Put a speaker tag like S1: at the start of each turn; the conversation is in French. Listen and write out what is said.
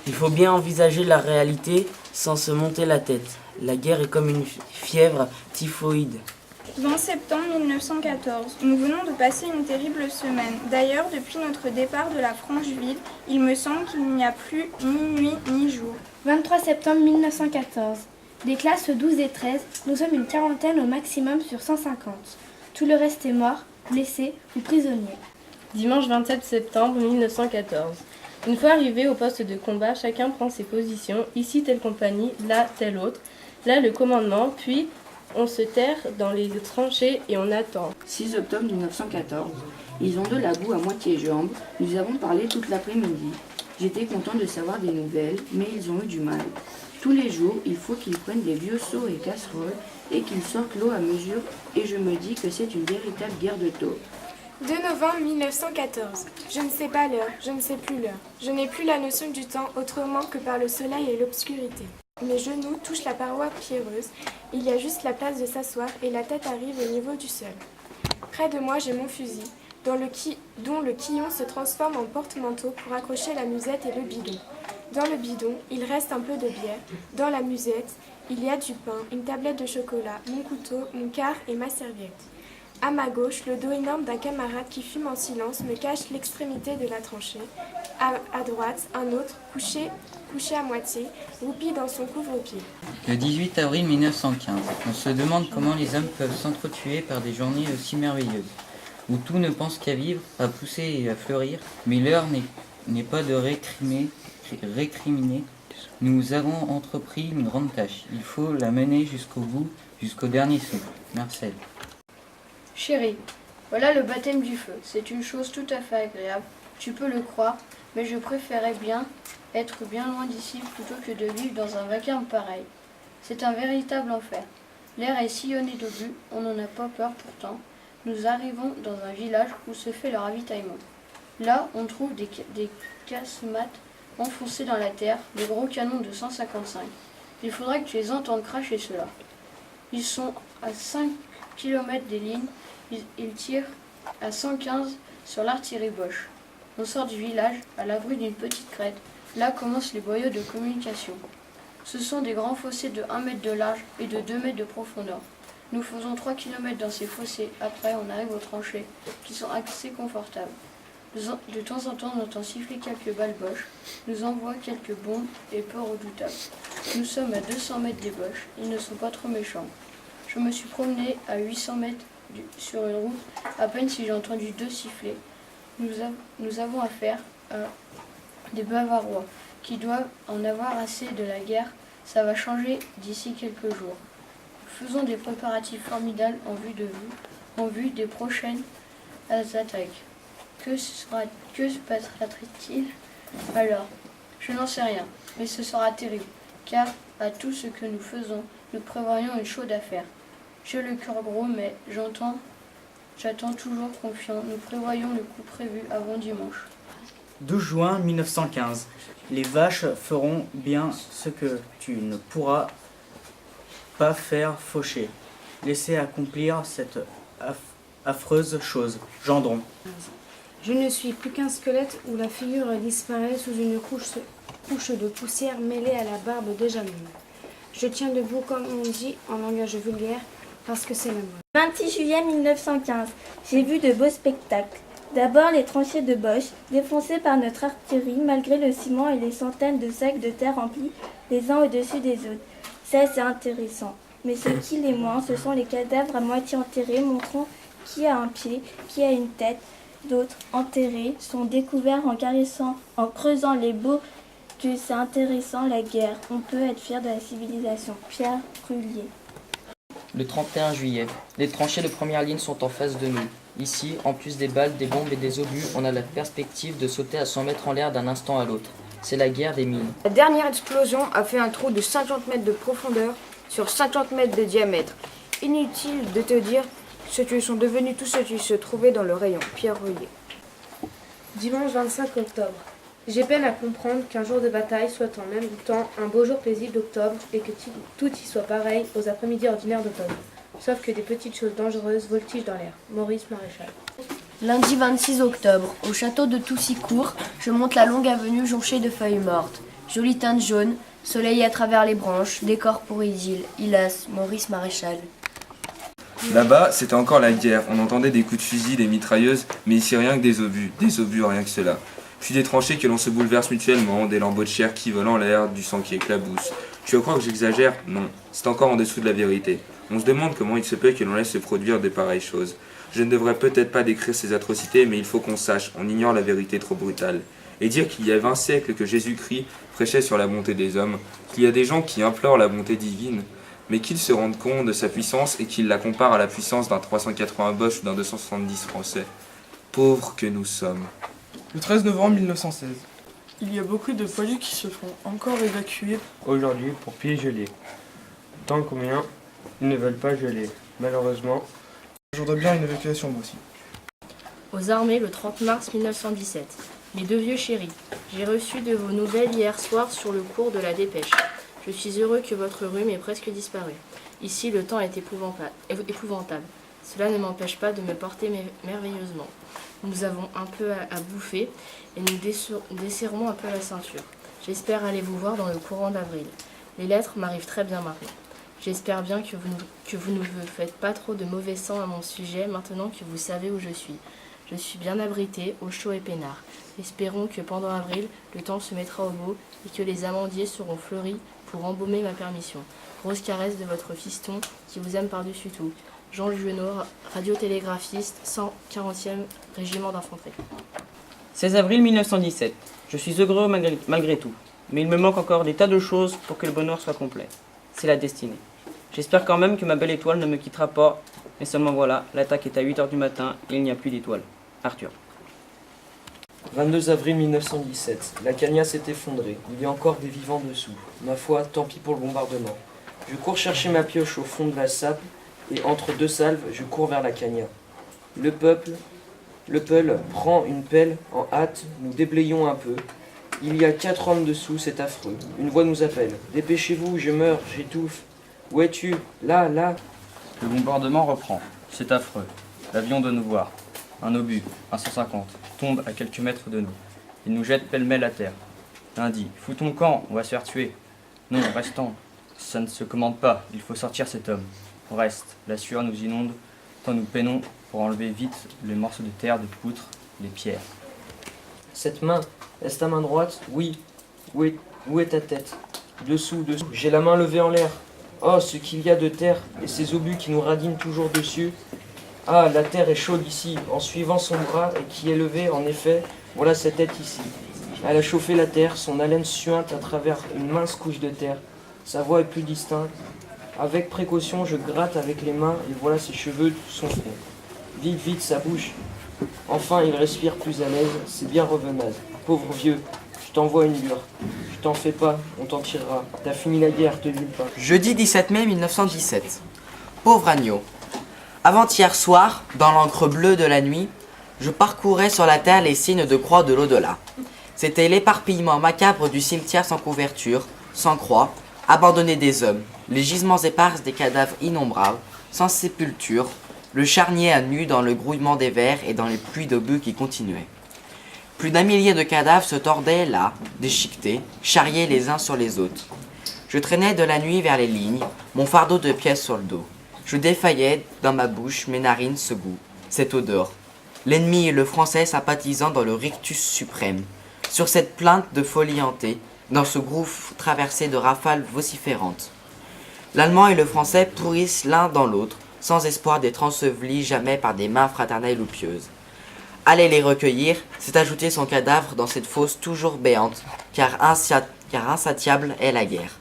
S1: Il faut bien envisager la réalité sans se monter la tête. La guerre est comme une fièvre typhoïde.
S2: 20 septembre 1914. Nous venons de passer une terrible semaine. D'ailleurs, depuis notre départ de la Francheville, il me semble qu'il n'y a plus ni nuit ni jour.
S3: 23 septembre 1914. Des classes 12 et 13, nous sommes une quarantaine au maximum sur 150. Tout le reste est mort, blessé ou prisonnier.
S4: Dimanche 27 septembre 1914. Une fois arrivé au poste de combat, chacun prend ses positions. Ici telle compagnie, là telle autre. Là le commandement, puis on se terre dans les tranchées et on attend.
S5: 6 octobre 1914. Ils ont de la boue à moitié jambe. Nous avons parlé toute l'après-midi. J'étais content de savoir des nouvelles, mais ils ont eu du mal. Tous les jours, il faut qu'ils prennent des vieux seaux et casseroles et qu'ils sortent l'eau à mesure. Et je me dis que c'est une véritable guerre de taux.
S6: 2 novembre 1914. Je ne sais pas l'heure, je ne sais plus l'heure. Je n'ai plus la notion du temps autrement que par le soleil et l'obscurité. Mes genoux touchent la paroi pierreuse, il y a juste la place de s'asseoir et la tête arrive au niveau du sol. Près de moi, j'ai mon fusil, dont le quillon se transforme en porte-manteau pour accrocher la musette et le bidon. Dans le bidon, il reste un peu de bière. Dans la musette, il y a du pain, une tablette de chocolat, mon couteau, mon quart et ma serviette. À ma gauche, le dos énorme d'un camarade qui fume en silence me cache l'extrémité de la tranchée. À droite, un autre, couché à moitié, roupi dans son couvre-pied.
S7: Le 18 avril 1915, on se demande comment les hommes peuvent s'entretuer par des journées aussi merveilleuses, où tout ne pense qu'à vivre, à pousser et à fleurir, mais l'heure n'est pas de récriminer. Nous avons entrepris une grande tâche. Il faut la mener jusqu'au bout, jusqu'au dernier souffle. Marcel.
S8: Chérie, voilà le baptême du feu. C'est une chose tout à fait agréable. Tu peux le croire, mais je préférais bien être bien loin d'ici plutôt que de vivre dans un vacarme pareil. C'est un véritable enfer. L'air est sillonné d'obus, on n'en a pas peur pourtant. Nous arrivons dans un village où se fait le ravitaillement. Là, on trouve des casemates enfoncés dans la terre, des gros canons de 155. Il faudrait que tu les entendes cracher ceux-là. Ils sont à 5 km des lignes, ils tirent à 115 sur l'artillerie Boche. On sort du village, à l'abri d'une petite crête. Là commencent les boyaux de communication. Ce sont des grands fossés de 1 mètre de large et de 2 mètres de profondeur. Nous faisons 3 km dans ces fossés. Après, on arrive aux tranchées, qui sont assez confortables. De temps en temps, on entend siffler quelques balles Boche, nous envoie quelques bombes et peu redoutables. Nous sommes à 200 mètres des Boches, ils ne sont pas trop méchants. Je me suis promené à 800 mètres sur une route, à peine si j'ai entendu 2 sifflets. Nous avons affaire à des Bavarois qui doivent en avoir assez de la guerre. Ça va changer d'ici quelques jours. Faisons des préparatifs formidables en vue des prochaines attaques. Que se passera-t-il alors? Je n'en sais rien, mais ce sera terrible, car à tout ce que nous faisons, nous prévoyons une chaude affaire. J'ai le cœur gros, mais j'attends toujours confiant. Nous prévoyons le coup prévu avant dimanche.
S9: 12 juin 1915. Les vaches feront bien ce que tu ne pourras pas faire faucher. Laissez accomplir cette affreuse chose. Gendron.
S10: Je ne suis plus qu'un squelette où la figure disparaît sous une couche de poussière mêlée à la barbe déjà mûre. Je tiens debout comme on dit en langage vulgaire parce que c'est la mode.
S3: 26 juillet 1915. J'ai vu de beaux spectacles. D'abord les tranchées de Boche, défoncées par notre artillerie malgré le ciment et les centaines de sacs de terre remplis les uns au-dessus des autres. Ça, c'est intéressant. Mais ce qui l'est moins, ce sont les cadavres à moitié enterrés montrant qui a un pied, qui a une tête. D'autres, enterrés, sont découverts en creusant les baux. Que c'est intéressant la guerre. On peut être fier de la civilisation. Pierre Rullier.
S11: Le 31 juillet. Les tranchées de première ligne sont en face de nous. Ici, en plus des balles, des bombes et des obus, on a la perspective de sauter à 100 mètres en l'air d'un instant à l'autre. C'est la guerre des mines.
S12: La dernière explosion a fait un trou de 50 mètres de profondeur sur 50 mètres de diamètre. Inutile de te dire ce que sont devenus tous ceux qui se trouvaient dans le rayon. Pierre Rullier.
S13: Dimanche 25 octobre. J'ai peine à comprendre qu'un jour de bataille soit en même temps un beau jour paisible d'octobre et que tout y soit pareil aux après-midi ordinaires d'automne. Sauf que des petites choses dangereuses voltigent dans l'air. Maurice Maréchal.
S14: Lundi 26 octobre, au château de Toussicourt, je monte la longue avenue jonchée de feuilles mortes. Jolie teinte jaune, soleil à travers les branches, décor pour idylle, Hylas, Maurice Maréchal.
S15: Là-bas, c'était encore la guerre. On entendait des coups de fusil, des mitrailleuses, mais ici rien que des obus, rien que cela. Puis des tranchées que l'on se bouleverse mutuellement, des lambeaux de chair qui volent en l'air, du sang qui éclabousse. Tu vas croire que j'exagère? Non, c'est encore en dessous de la vérité. On se demande comment il se peut que l'on laisse se produire de pareilles choses. Je ne devrais peut-être pas décrire ces atrocités, mais il faut qu'on sache, on ignore la vérité trop brutale. Et dire qu'il y a 20 siècles que Jésus-Christ prêchait sur la bonté des hommes, qu'il y a des gens qui implorent la bonté divine, mais qu'ils se rendent compte de sa puissance et qu'ils la comparent à la puissance d'un 380 Bosch ou d'un 270 français. Pauvres que nous sommes.
S16: Le 13 novembre 1916. Il y a beaucoup de poilus qui se font encore évacuer
S17: aujourd'hui pour pieds gelés. Tant combien ils ne veulent pas geler. Malheureusement,
S16: je voudrais bien une évacuation moi aussi.
S4: Aux armées le 30 mars 1917. Mes deux vieux chéris, j'ai reçu de vos nouvelles hier soir sur le cours de la dépêche. Je suis heureux que votre rhume ait presque disparu. Ici, le temps est épouvantable. Cela ne m'empêche pas de me porter merveilleusement. Nous avons un peu à bouffer et nous desserrons un peu la ceinture. J'espère aller vous voir dans le courant d'avril. Les lettres m'arrivent très bien maintenant. J'espère bien que vous ne me faites pas trop de mauvais sang à mon sujet maintenant que vous savez où je suis. Je suis bien abritée, au chaud et peinard. Espérons que pendant avril, le temps se mettra au beau et que les amandiers seront fleuris pour embaumer ma permission. Grosse caresse de votre fiston qui vous aime par-dessus tout. Jean Juenot, radiotélégraphiste, 140e régiment d'infanterie.
S18: 16 avril 1917. Je suis heureux malgré tout, mais il me manque encore des tas de choses pour que le bonheur soit complet. C'est la destinée. J'espère quand même que ma belle étoile ne me quittera pas, mais seulement voilà, l'attaque est à 8h du matin et il n'y a plus d'étoile. Arthur.
S11: 22 avril 1917. La Cagna s'est effondrée. Il y a encore des vivants dessous. Ma foi, tant pis pour le bombardement. Je cours chercher ma pioche au fond de la sape et entre deux salves, je cours vers la Cagna. Le Peul prend une pelle en hâte, nous déblayons un peu. Il y a 4 hommes dessous, c'est affreux. Une voix nous appelle. Dépêchez-vous, je meurs, j'étouffe. Où es-tu? Là, là.
S19: Le bombardement reprend. C'est affreux. L'avion doit nous voir. Un obus, un 150, tombe à quelques mètres de nous. Il nous jette pêle-mêle à terre. L'un dit, fous ton camp, on va se faire tuer. Non, restons. Ça ne se commande pas, il faut sortir cet homme. On reste, la sueur nous inonde, tant nous peinons pour enlever vite les morceaux de terre, de poutres, les pierres.
S11: Cette main, est-ce ta main droite? Oui. Où est ta tête? Dessous. J'ai la main levée en l'air. Oh, ce qu'il y a de terre, et ces obus qui nous radinent toujours dessus. Ah, la terre est chaude ici, en suivant son bras et qui est levé, en effet, voilà sa tête ici. Elle a chauffé la terre, son haleine suinte à travers une mince couche de terre. Sa voix est plus distincte. Avec précaution, je gratte avec les mains et voilà ses cheveux, son front. Vite, sa bouche. Enfin, il respire plus à l'aise, c'est bien revenable. Pauvre vieux, je t'envoie une lure. Je t'en fais pas, on t'en tirera. T'as fini la guerre, te dis pas.
S20: Jeudi 17 mai 1917. Pauvre agneau. Avant-hier soir, dans l'encre bleue de la nuit, je parcourais sur la terre les signes de croix de l'au-delà. C'était l'éparpillement macabre du cimetière sans couverture, sans croix, abandonné des hommes, les gisements épars des cadavres innombrables, sans sépulture, le charnier à nu dans le grouillement des vers et dans les pluies d'obus qui continuaient. Plus d'un millier de cadavres se tordaient là, déchiquetés, charriés les uns sur les autres. Je traînais de la nuit vers les lignes, mon fardeau de pièces sur le dos. Je défaillais dans ma bouche, mes narines, ce goût, cette odeur. L'ennemi et le français sympathisant dans le rictus suprême. Sur cette plainte de folie hantée, dans ce gouffre traversé de rafales vociférantes. L'allemand et le français pourrissent l'un dans l'autre, sans espoir d'être ensevelis jamais par des mains fraternelles ou pieuses. Aller les recueillir, c'est ajouter son cadavre dans cette fosse toujours béante, car insatiable est la guerre.